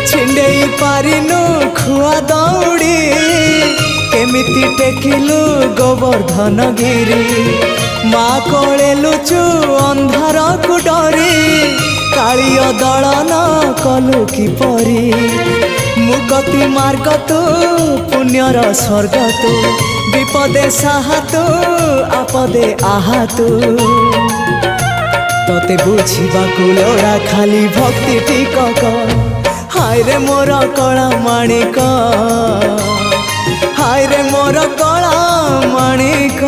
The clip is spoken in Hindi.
छिंडेई पारिनु खुआ दौड़ी केमिति टेकिलु गोवर्धन गिरी माँ कोले लुचु अंधार को डरी कालिय दलन कलु किपरी मुगति मार्ग तू पुण्यर स्वर्ग तू विपदे साहा तू आपदे आहा तू तोते बुझीबा लोड़ा खाली भक्ति टिकक हाय रे मोर कला माणिक हाय रे मोर कला माणिक।